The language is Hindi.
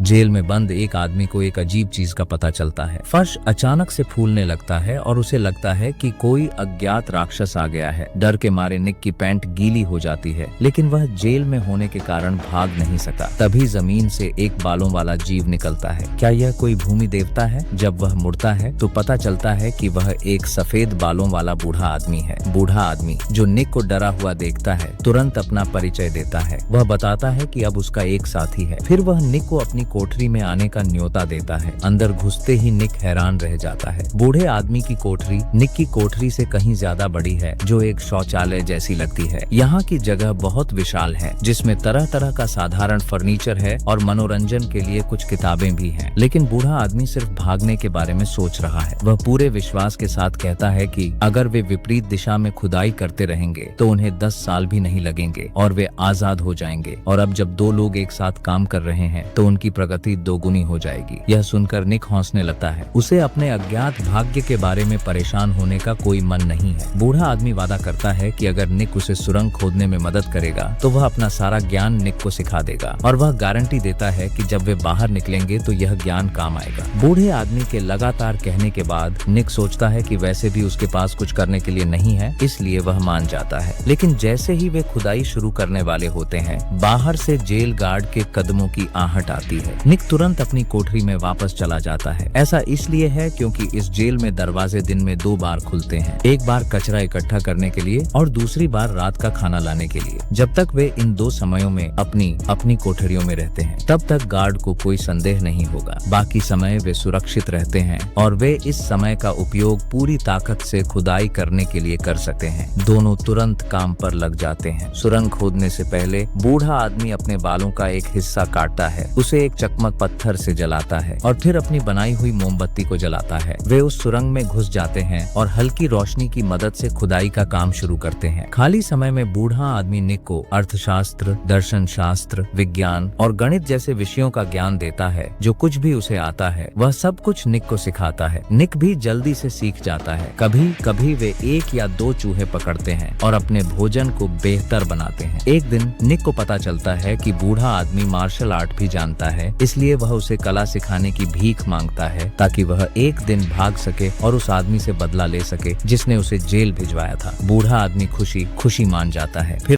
जेल में बंद एक आदमी को एक अजीब चीज का पता चलता है। फर्श अचानक से फूलने लगता है और उसे लगता है कि कोई अज्ञात राक्षस आ गया है। डर के मारे निक की पैंट गीली हो जाती है, लेकिन वह जेल में होने के कारण भाग नहीं सका। तभी जमीन से एक बालों वाला जीव निकलता है। क्या यह कोई भूमि देवता है? जब वह मुड़ता है तो पता चलता है कि वह एक सफेद बालों वाला बूढ़ा आदमी है। बूढ़ा आदमी जो निक को डरा हुआ देखता है तुरंत अपना परिचय देता है। वह बताता है कि अब उसका एक साथी है। फिर वह निक को अपनी कोठरी में आने का न्योता देता है। अंदर घुसते ही निक हैरान रह जाता है। बूढ़े आदमी की कोठरी निक की कोठरी से कहीं ज्यादा बड़ी है, जो एक शौचालय जैसी लगती है। यहाँ की जगह बहुत विशाल है, जिसमें तरह तरह का साधारण फर्नीचर है और मनोरंजन के लिए कुछ किताबें भी हैं। लेकिन बूढ़ा आदमी सिर्फ भागने के बारे में सोच रहा है। वह पूरे विश्वास के साथ कहता है कि अगर वे विपरीत दिशा में खुदाई करते रहेंगे तो उन्हें 10 साल भी नहीं लगेंगे और वे आजाद हो जाएंगे। और अब जब दो लोग एक साथ काम कर रहे हैं तो उनकी प्रगति दोगुनी हो जाएगी। यह सुनकर निक हौसने लगता है। उसे अपने अज्ञात भाग्य के बारे में परेशान होने का कोई मन नहीं है। बूढ़ा आदमी वादा करता है कि अगर निक उसे सुरंग खोदने में मदद करेगा तो वह अपना सारा ज्ञान निक को सिखा देगा, और वह गारंटी देता है कि जब वे बाहर निकलेंगे तो यह ज्ञान काम आएगा। बूढ़े आदमी के लगातार कहने के बाद निक सोचता है कि वैसे भी उसके पास कुछ करने के लिए नहीं है, इसलिए वह मान जाता है। लेकिन जैसे ही वे खुदाई शुरू करने वाले होते हैं, बाहर से जेल गार्ड के कदमों की आहट आती है। निक तुरंत अपनी कोठरी में वापस चला जाता है। ऐसा इसलिए है क्योंकि इस जेल में दरवाजे दिन में 2 बार खुलते हैं, एक बार कचरा इकट्ठा करने के लिए और दूसरी बार रात का खाना लाने के लिए। जब तक वे इन 2 समयों में अपनी कोठरियों में रहते हैं, तब तक गार्ड को कोई संदेह नहीं होगा। बाकी समय वे सुरक्षित रहते हैं और वे इस समय का उपयोग पूरी ताकत से खुदाई करने के लिए कर सकते हैं। दोनों तुरंत काम पर लग जाते हैं। सुरंग खोदने से पहले बूढ़ा आदमी अपने बालों का एक हिस्सा काटता है, उसे एक चकमक पत्थर से जलाता है और फिर अपनी बनाई हुई मोमबत्ती को जलाता है। वे उस सुरंग में घुस जाते हैं और हल्की रोशनी की मदद से खुदाई का काम शुरू करते हैं। खाली समय में बूढ़ा आदमी निक को अर्थशास्त्र, दर्शन शास्त्र, विज्ञान और गणित जैसे विषयों का ज्ञान देता है। जो कुछ भी उसे आता है वह सब कुछ निक को सिखाता है। निक भी जल्दी से सीख जाता है। कभी कभी वे 1 या 2 चूहे पकड़ते हैं और अपने भोजन को बेहतर बनाते हैं। एक दिन निक को पता चलता है कि बूढ़ा आदमी मार्शल आर्ट भी जानता है, इसलिए वह उसे कला सिखाने की भीख मांगता है ताकि वह एक दिन भाग सके और उस आदमी से बदला ले सके जिसने उसे जेल भिजवाया था। बूढ़ा आदमी खुशी खुशी मान जाता है। फिर